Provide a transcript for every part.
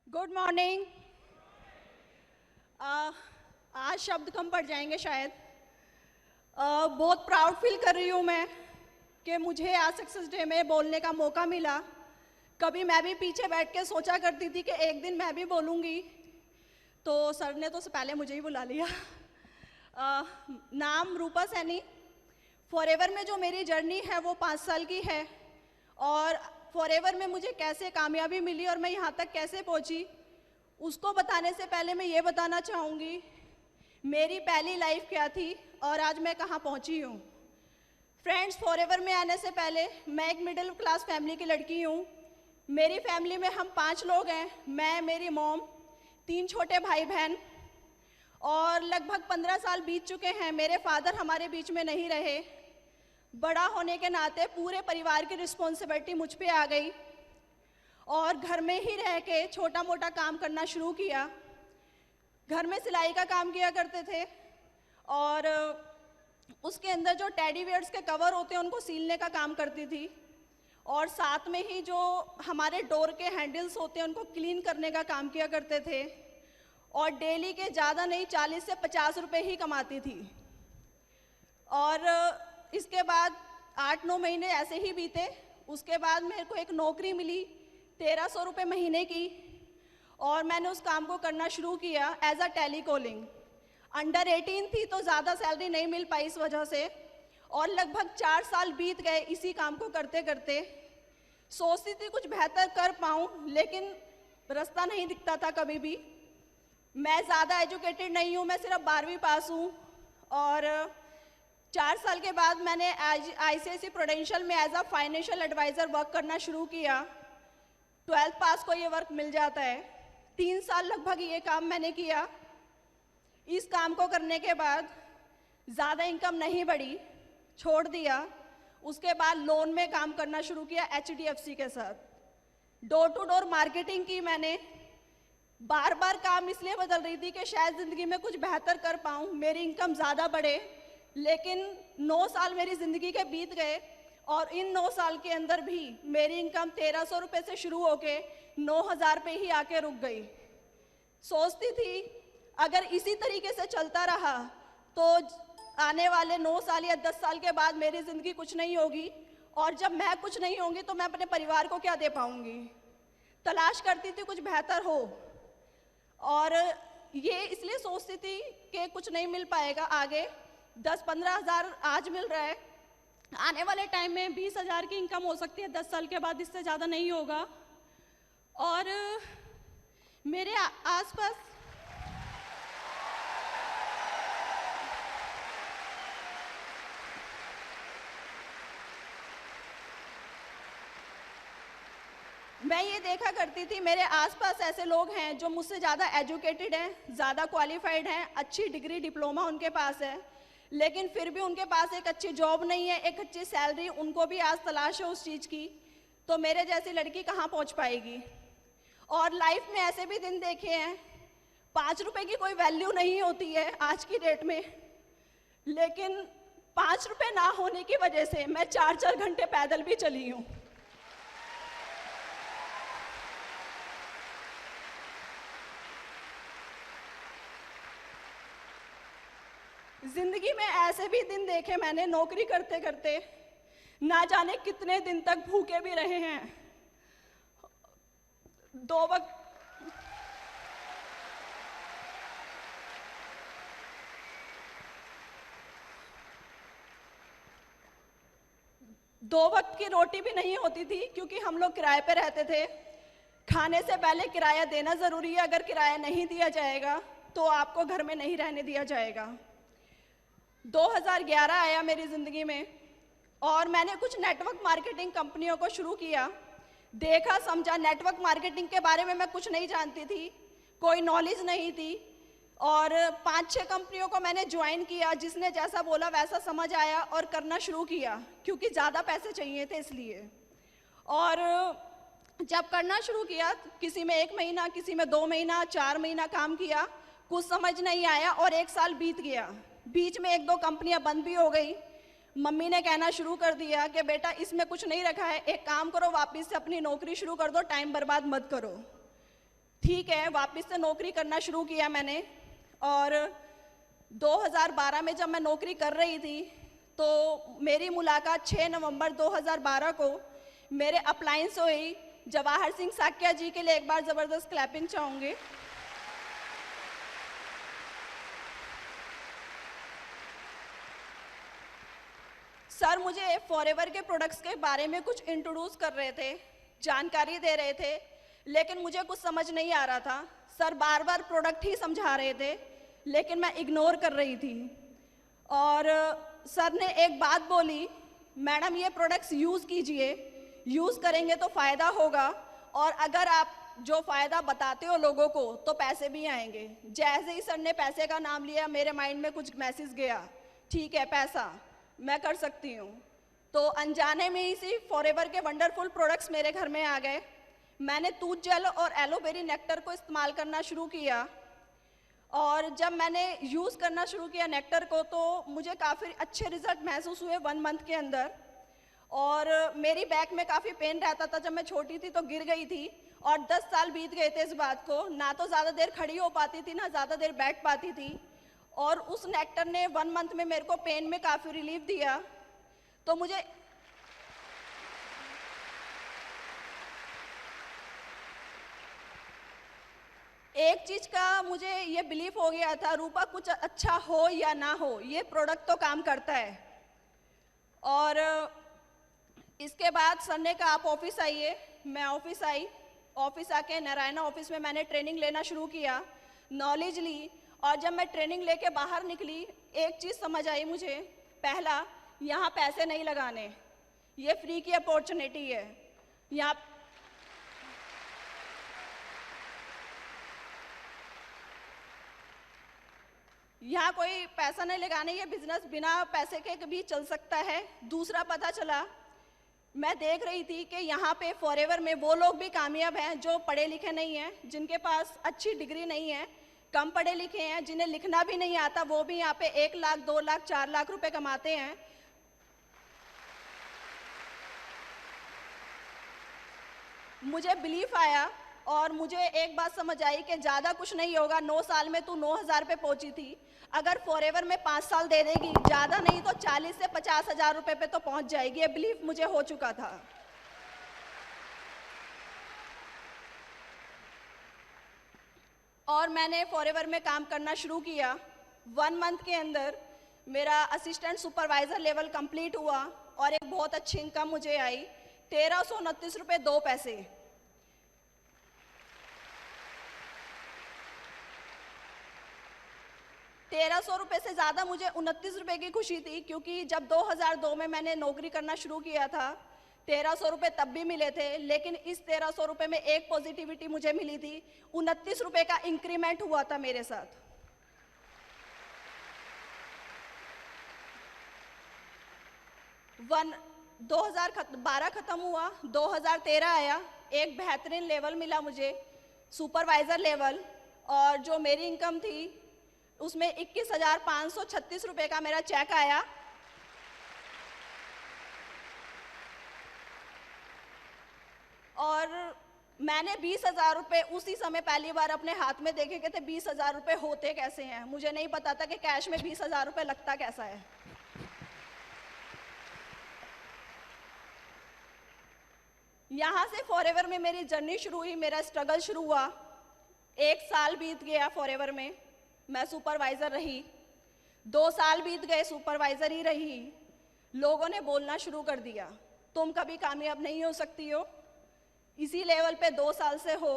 Good morning. आज शब्द कम पड़ जाएंगे शायद। बहुत प्राउड फील कर रही हूँ मैं कि मुझे आज सक्सेस डे में बोलने का मौका मिला। कभी मैं भी पीछे बैठ के सोचा करती थी कि एक दिन मैं भी बोलूँगी, तो सर ने तो पहले मुझे ही बुला लिया। नाम रूपा सैनी। फॉरएवर में जो मेरी जर्नी है वो 5 साल की है, और फॉरएवर में मुझे कैसे कामयाबी मिली और मैं यहाँ तक कैसे पहुँची, उसको बताने से पहले मैं ये बताना चाहूँगी मेरी पहली लाइफ क्या थी और आज मैं कहाँ पहुँची हूँ। फ्रेंड्स, फॉरएवर में आने से पहले मैं एक मिडिल क्लास फैमिली की लड़की हूँ। मेरी फैमिली में हम 5 लोग हैं, मैं, मेरी मॉम, 3 छोटे भाई बहन, और लगभग 15 साल बीत चुके हैं। मेरे फादर हमारे बीच में नहीं रहे। बड़ा होने के नाते पूरे परिवार की रिस्पॉन्सिबिलिटी मुझ पे आ गई और घर में ही रह के छोटा मोटा काम करना शुरू किया। घर में सिलाई का काम किया करते थे और उसके अंदर जो टेडी बियर्स के कवर होते हैं उनको सीलने का काम करती थी, और साथ में ही जो हमारे डोर के हैंडल्स होते हैं उनको क्लीन करने का काम किया करते थे, और डेली के ज़्यादा नहीं 40 से 50 रुपये ही कमाती थी। और इसके बाद 8-9 महीने ऐसे ही बीते। उसके बाद मेरे को एक नौकरी मिली 1300 रुपये महीने की, और मैंने उस काम को करना शुरू किया एज अ टेलीकॉलिंग। अंडर 18 थी तो ज़्यादा सैलरी नहीं मिल पाई इस वजह से, और लगभग 4 साल बीत गए इसी काम को करते करते। सोचती थी कुछ बेहतर कर पाऊँ, लेकिन रास्ता नहीं दिखता था कभी भी। मैं ज़्यादा एजुकेटेड नहीं हूँ, मैं सिर्फ 12वीं पास हूँ, और 4 साल के बाद मैंने ICICI प्रूडेंशियल में as a financial advisor work करना शुरू किया। 12th पास को ये वर्क मिल जाता है। 3 साल लगभग ये काम मैंने किया। इस काम को करने के बाद ज़्यादा इनकम नहीं बढ़ी, छोड़ दिया। उसके बाद लोन में काम करना शुरू किया HDFC के साथ। डोर टू डोर मार्केटिंग की मैंने। बार बार काम इसलिए बदल रही थी कि शायद ज़िंदगी में कुछ बेहतर कर पाऊँ, मेरी इनकम ज़्यादा बढ़े। लेकिन 9 साल मेरी ज़िंदगी के बीत गए, और इन 9 साल के अंदर भी मेरी इनकम 1300 रुपये से शुरू होके 9000 पे ही आके रुक गई। सोचती थी अगर इसी तरीके से चलता रहा तो आने वाले 9 साल या 10 साल के बाद मेरी ज़िंदगी कुछ नहीं होगी, और जब मैं कुछ नहीं होंगी तो मैं अपने परिवार को क्या दे पाऊँगी। तलाश करती थी कुछ बेहतर हो, और ये इसलिए सोचती थी कि कुछ नहीं मिल पाएगा आगे। 10-15 हज़ार आज मिल रहा है, आने वाले टाइम में 20 हज़ार की इनकम हो सकती है 10 साल के बाद, इससे ज़्यादा नहीं होगा। और मेरे आसपास मैं ये देखा करती थी मेरे आसपास ऐसे लोग हैं जो मुझसे ज़्यादा एजुकेटेड हैं, ज़्यादा क्वालिफाइड हैं, अच्छी डिग्री डिप्लोमा उनके पास है, लेकिन फिर भी उनके पास एक अच्छी जॉब नहीं है, एक अच्छी सैलरी उनको भी आज तलाश है उस चीज़ की। तो मेरे जैसी लड़की कहाँ पहुँच पाएगी। और लाइफ में ऐसे भी दिन देखे हैं 5 रुपए की कोई वैल्यू नहीं होती है आज की डेट में, लेकिन 5 रुपए ना होने की वजह से मैं 4-4 घंटे पैदल भी चली हूँ। जिंदगी में ऐसे भी दिन देखे मैंने, नौकरी करते करते ना जाने कितने दिन तक भूखे भी रहे हैं। 2 वक्त की रोटी भी नहीं होती थी, क्योंकि हम लोग किराए पे रहते थे। खाने से पहले किराया देना ज़रूरी है, अगर किराया नहीं दिया जाएगा तो आपको घर में नहीं रहने दिया जाएगा। 2011 आया मेरी ज़िंदगी में, और मैंने कुछ नेटवर्क मार्केटिंग कंपनियों को शुरू किया। देखा समझा, नेटवर्क मार्केटिंग के बारे में मैं कुछ नहीं जानती थी, कोई नॉलेज नहीं थी, और 5-6 कंपनियों को मैंने ज्वाइन किया। जिसने जैसा बोला वैसा समझ आया और करना शुरू किया, क्योंकि ज़्यादा पैसे चाहिए थे इसलिए। और जब करना शुरू किया, किसी में 1 महीना, किसी में 2 महीना, 4 महीना काम किया, कुछ समझ नहीं आया, और 1 साल बीत गया। बीच में 1-2 कंपनियां बंद भी हो गई। मम्मी ने कहना शुरू कर दिया कि बेटा इसमें कुछ नहीं रखा है, एक काम करो वापस से अपनी नौकरी शुरू कर दो, टाइम बर्बाद मत करो। ठीक है, वापस से नौकरी करना शुरू किया मैंने। और 2012 में जब मैं नौकरी कर रही थी तो मेरी मुलाकात 6 नवंबर 2012 को मेरे अप्लायंस से हुई। जवाहर सिंह साक्या जी के लिए एक बार ज़बरदस्त क्लैपिंग चाहूँगी। सर मुझे फॉरएवर के प्रोडक्ट्स के बारे में कुछ इंट्रोड्यूस कर रहे थे, जानकारी दे रहे थे, लेकिन मुझे कुछ समझ नहीं आ रहा था। सर बार बार प्रोडक्ट ही समझा रहे थे, लेकिन मैं इग्नोर कर रही थी। और सर ने एक बात बोली, मैडम ये प्रोडक्ट्स यूज़ कीजिए, यूज़ करेंगे तो फ़ायदा होगा, और अगर आप जो फ़ायदा बताते हो लोगों को तो पैसे भी आएंगे। जैसे ही सर ने पैसे का नाम लिया, मेरे माइंड में कुछ मैसेज गया, ठीक है पैसा मैं कर सकती हूँ। तो अनजाने में इसी फॉरएवर के वंडरफुल प्रोडक्ट्स मेरे घर में आ गए। मैंने तूत जेल और एलोवेरी नेक्टर को इस्तेमाल करना शुरू किया, और जब मैंने यूज़ करना शुरू किया नेक्टर को तो मुझे काफ़ी अच्छे रिजल्ट महसूस हुए 1 मंथ के अंदर। और मेरी बैक में काफ़ी पेन रहता था, जब मैं छोटी थी तो गिर गई थी, और 10 साल बीत गए थे इस बात को। ना तो ज़्यादा देर खड़ी हो पाती थी, ना ज़्यादा देर बैठ पाती थी, और उस नेक्टर ने 1 मंथ में मेरे को पेन में काफ़ी रिलीफ दिया। तो मुझे एक चीज़ का मुझे ये बिलीफ हो गया था, रूपा कुछ अच्छा हो या ना हो, ये प्रोडक्ट तो काम करता है। और इसके बाद सर ने कहा आप ऑफिस आइए। मैं ऑफिस आई। ऑफिस आके नारायणा ऑफिस में मैंने ट्रेनिंग लेना शुरू किया, नॉलेज ली। और जब मैं ट्रेनिंग लेके बाहर निकली, एक चीज़ समझ आई मुझे। पहला, यहाँ पैसे नहीं लगाने, ये फ्री की अपॉर्चुनिटी है। यहाँ कोई पैसा नहीं लगाने, ये बिजनेस बिना पैसे के भी चल सकता है। दूसरा पता चला, मैं देख रही थी कि यहाँ पे फॉरएवर में वो लोग भी कामयाब हैं जो पढ़े लिखे नहीं हैं, जिनके पास अच्छी डिग्री नहीं है, कम पढ़े लिखे हैं, जिन्हें लिखना भी नहीं आता, वो भी यहाँ पे 1 लाख 2 लाख 4 लाख रुपए कमाते हैं। मुझे बिलीफ आया और मुझे एक बात समझ आई कि ज़्यादा कुछ नहीं होगा। 9 साल में तू 9,000 पे पहुंची थी, अगर फॉरएवर में 5 साल दे देगी, ज़्यादा नहीं तो 40 से 50 हज़ार रुपए पे तो पहुंच जाएगी। ये बिलीफ मुझे हो चुका था। और मैंने फॉरएवर में काम करना शुरू किया। 1 मंथ के अंदर मेरा असिस्टेंट सुपरवाइज़र लेवल कंप्लीट हुआ और एक बहुत अच्छी इनकम मुझे आई, 1329 रुपये 2 पैसे। ₹1300 से ज़्यादा मुझे 29 रुपये की खुशी थी, क्योंकि जब 2002 में मैंने नौकरी करना शुरू किया था 1300 रुपये तब भी मिले थे, लेकिन इस 1300 रुपये में एक पॉजिटिविटी मुझे मिली थी, 29 रुपये का इंक्रीमेंट हुआ था मेरे साथ। 2012 खत्म हुआ, 2013 आया, एक बेहतरीन लेवल मिला मुझे, सुपरवाइज़र लेवल, और जो मेरी इनकम थी उसमें 21,536 रुपये का मेरा चेक आया। और मैंने 20,000 रुपये उसी समय पहली बार अपने हाथ में देखे कि थे 20,000 रुपये होते कैसे हैं। मुझे नहीं पता था कि कैश में 20,000 रुपये लगता कैसा है। यहाँ से फॉरएवर में मेरी जर्नी शुरू हुई, मेरा स्ट्रगल शुरू हुआ। 1 साल बीत गया फॉरएवर में, मैं सुपरवाइज़र रही। 2 साल बीत गए, सुपरवाइज़र ही रही। लोगों ने बोलना शुरू कर दिया, तुम कभी कामयाब नहीं हो सकती हो, इसी लेवल पे 2 साल से हो,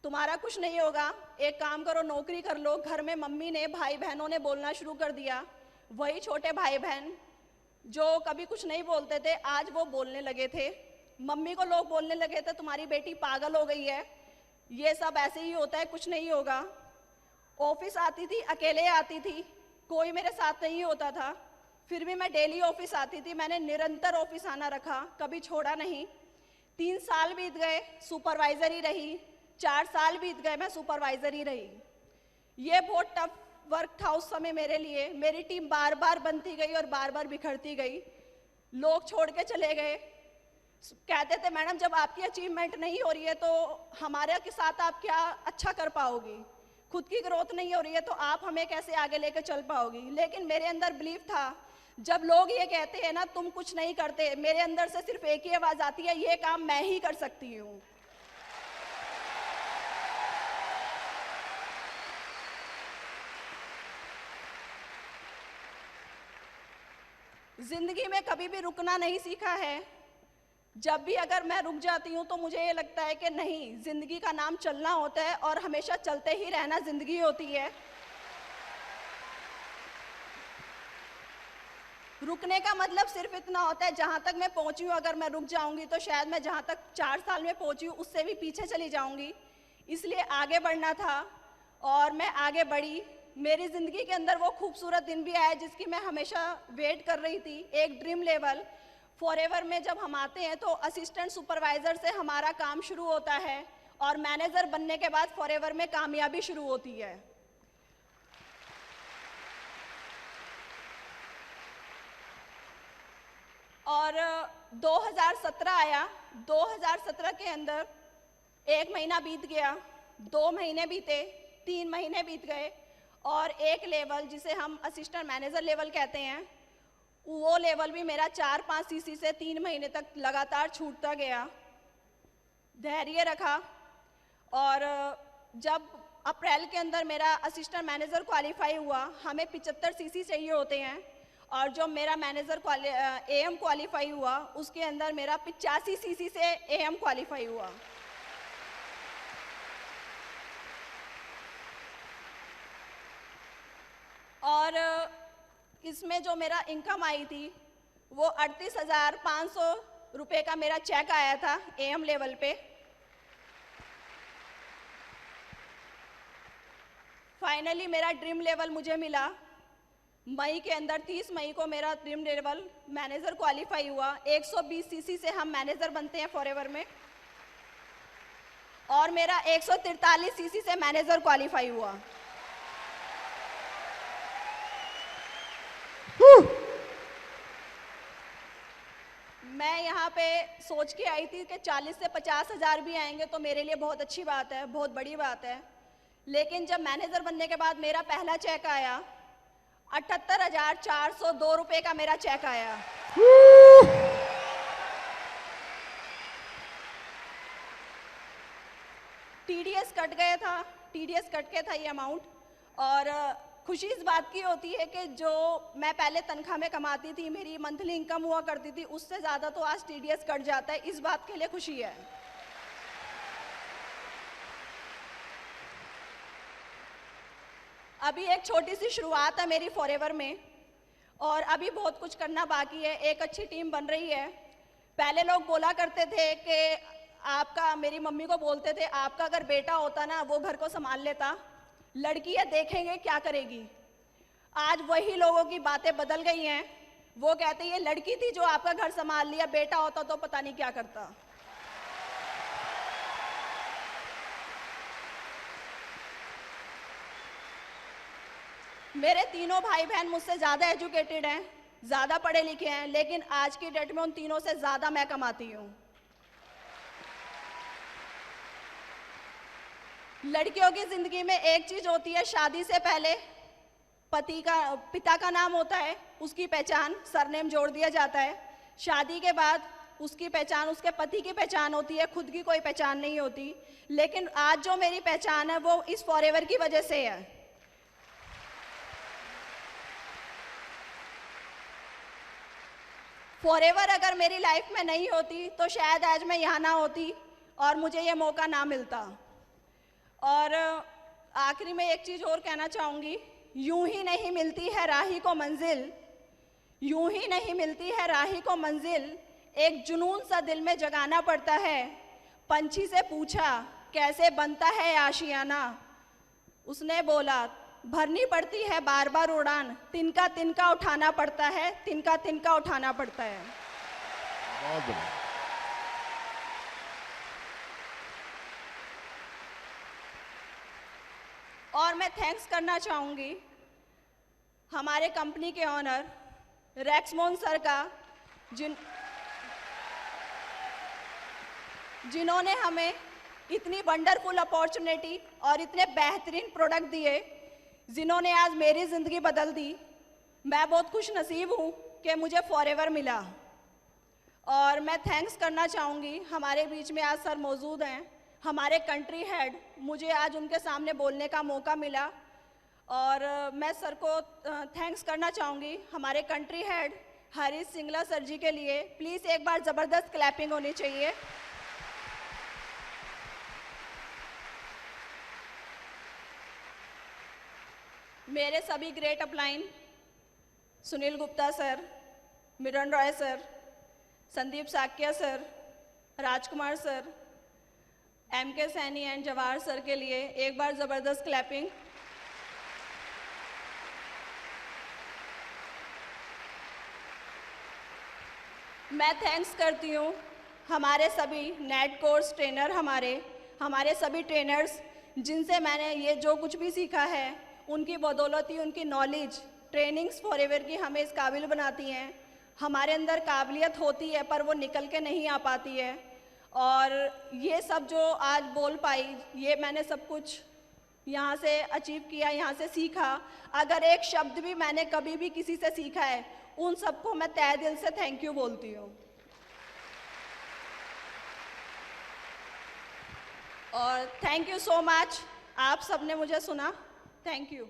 तुम्हारा कुछ नहीं होगा, एक काम करो नौकरी कर लो। घर में मम्मी ने, भाई बहनों ने बोलना शुरू कर दिया। वही छोटे भाई बहन जो कभी कुछ नहीं बोलते थे, आज वो बोलने लगे थे। मम्मी को लोग बोलने लगे थे, तुम्हारी बेटी पागल हो गई है, ये सब ऐसे ही होता है, कुछ नहीं होगा। ऑफिस आती थी, अकेले आती थी, कोई मेरे साथ नहीं होता था, फिर भी मैं डेली ऑफिस आती थी। मैंने निरंतर ऑफिस आना रखा, कभी छोड़ा नहीं। 3 साल बीत गए, सुपरवाइज़र ही रही। 4 साल बीत गए, मैं सुपरवाइज़र ही रही। ये बहुत टफ वर्क था उस समय मेरे लिए। मेरी टीम बार बार बनती गई और बार बार बिखरती गई। लोग छोड़ के चले गए, कहते थे मैडम जब आपकी अचीवमेंट नहीं हो रही है तो हमारे के साथ आप क्या अच्छा कर पाओगी, खुद की ग्रोथ नहीं हो रही है तो आप हमें कैसे आगे लेकर चल पाओगी। लेकिन मेरे अंदर बिलीव था, जब लोग ये कहते हैं ना तुम कुछ नहीं करते, मेरे अंदर से सिर्फ एक ही आवाज आती है, ये काम मैं ही कर सकती हूँ। जिंदगी में कभी भी रुकना नहीं सीखा है। जब भी अगर मैं रुक जाती हूँ तो मुझे ये लगता है कि नहीं, जिंदगी का नाम चलना होता है और हमेशा चलते ही रहना जिंदगी होती है। रुकने का मतलब सिर्फ इतना होता है, जहाँ तक मैं पहुँची हूँ अगर मैं रुक जाऊँगी तो शायद मैं जहाँ तक 4 साल में पहुँची हूँ उससे भी पीछे चली जाऊँगी। इसलिए आगे बढ़ना था और मैं आगे बढ़ी। मेरी ज़िंदगी के अंदर वो खूबसूरत दिन भी आया जिसकी मैं हमेशा वेट कर रही थी। एक ड्रीम लेवल फॉरएवर में जब हम आते हैं तो असिस्टेंट सुपरवाइज़र से हमारा काम शुरू होता है और मैनेजर बनने के बाद फॉरएवर में कामयाबी शुरू होती है। और 2017 आया। 2017 के अंदर 1 महीना बीत गया, 2 महीने बीते, 3 महीने बीत गए और एक लेवल जिसे हम असिस्टेंट मैनेजर लेवल कहते हैं, वो लेवल भी मेरा 4-5 सीसी से 3 महीने तक लगातार छूटता गया। धैर्य रखा और जब अप्रैल के अंदर मेरा असिस्टेंट मैनेजर क्वालिफाई हुआ, हमें 75 सीसी चाहिए होते हैं और जो मेरा मैनेजर एएम क्वालिफाई हुआ उसके अंदर मेरा 85 सीसी से एएम क्वालिफाई हुआ। और इसमें जो मेरा इनकम आई थी वो 38,500 रुपये का मेरा चेक आया था एएम लेवल पे। फाइनली मेरा ड्रीम लेवल मुझे मिला। मई के अंदर 30 मई को मेरा ड्रीम लेवल मैनेजर क्वालिफाई हुआ। 120 सीसी से हम मैनेजर बनते हैं फॉरएवर में और मेरा 143 सीसी से मैनेजर क्वालिफाई हुआ। मैं यहाँ पे सोच के आई थी कि 40 से 50 हज़ार भी आएंगे तो मेरे लिए बहुत अच्छी बात है, बहुत बड़ी बात है। लेकिन जब मैनेजर बनने के बाद मेरा पहला चेक आया, 78,402 रुपये का मेरा चेक आया। टीडीएस कट गया था, टीडीएस कट के था ये अमाउंट। और खुशी इस बात की होती है कि जो मैं पहले तनख्वाह में कमाती थी, मेरी मंथली इनकम हुआ करती थी, उससे ज़्यादा तो आज टीडीएस कट जाता है। इस बात के लिए खुशी है। अभी एक छोटी सी शुरुआत है मेरी फॉरएवर में और अभी बहुत कुछ करना बाकी है। एक अच्छी टीम बन रही है। पहले लोग बोला करते थे कि आपका, मेरी मम्मी को बोलते थे, आपका अगर बेटा होता ना वो घर को संभाल लेता, लड़की है देखेंगे क्या करेगी। आज वही लोगों की बातें बदल गई हैं। वो कहते हैं ये लड़की थी जो आपका घर संभाल लिया, बेटा होता तो पता नहीं क्या करता। मेरे तीनों भाई बहन मुझसे ज़्यादा एजुकेटेड हैं, ज़्यादा पढ़े लिखे हैं, लेकिन आज की डेट में उन तीनों से ज़्यादा मैं कमाती हूँ। लड़कियों की ज़िंदगी में एक चीज़ होती है, शादी से पहले पिता का नाम होता है, उसकी पहचान सरनेम जोड़ दिया जाता है। शादी के बाद उसकी पहचान उसके पति की पहचान होती है, खुद की कोई पहचान नहीं होती। लेकिन आज जो मेरी पहचान है वो इस फॉरएवर की वजह से है। फॉरएवर अगर मेरी लाइफ में नहीं होती तो शायद आज मैं यहाँ ना होती और मुझे ये मौका ना मिलता। और आखिरी में एक चीज़ और कहना चाहूँगी, यूं ही नहीं मिलती है राही को मंजिल, यूं ही नहीं मिलती है राही को मंजिल, एक जुनून सा दिल में जगाना पड़ता है। पंछी से पूछा कैसे बनता है आशियाना, उसने बोला भरनी पड़ती है बार बार उड़ान, तिनका तिनका उठाना पड़ता है, तिनका तिनका उठाना पड़ता है। और मैं थैंक्स करना चाहूँगी हमारे कंपनी के ऑनर रैक्समोन सर का, जिन्होंने हमें इतनी वंडरफुल अपॉर्चुनिटी और इतने बेहतरीन प्रोडक्ट दिए, जिन्होंने आज मेरी ज़िंदगी बदल दी। मैं बहुत खुश नसीब हूँ कि मुझे फॉरएवर मिला। और मैं थैंक्स करना चाहूँगी, हमारे बीच में आज सर मौजूद हैं, हमारे कंट्री हेड, मुझे आज उनके सामने बोलने का मौका मिला और मैं सर को थैंक्स करना चाहूँगी, हमारे country head Harish Singla sir ji के लिए। प्लीज़ एक बार ज़बरदस्त क्लैपिंग होनी चाहिए। मेरे सभी great upline, Sunil Gupta sir, Miran Roy sir, Sandeep Sakya sir, Rajkumar sir, MK Saini and Jawahar sir के लिए एक बार ज़बरदस्त क्लैपिंग। मैं थैंक्स करती हूँ हमारे सभी नेट कोर्स ट्रेनर, हमारे सभी ट्रेनर्स, जिनसे मैंने ये जो कुछ भी सीखा है, उनकी बदौलत ही उनकी नॉलेज ट्रेनिंग्स फॉरएवर की हमें इस काबिल बनाती हैं। हमारे अंदर काबिलियत होती है पर वो निकल के नहीं आ पाती है। और ये सब जो आज बोल पाई, ये मैंने सब कुछ यहाँ से अचीव किया, यहाँ से सीखा। अगर एक शब्द भी मैंने कभी भी किसी से सीखा है, उन सबको मैं तहे दिल से थैंक यू बोलती हूँ। और थैंक यू सो मच, आप सबने मुझे सुना। Thank you.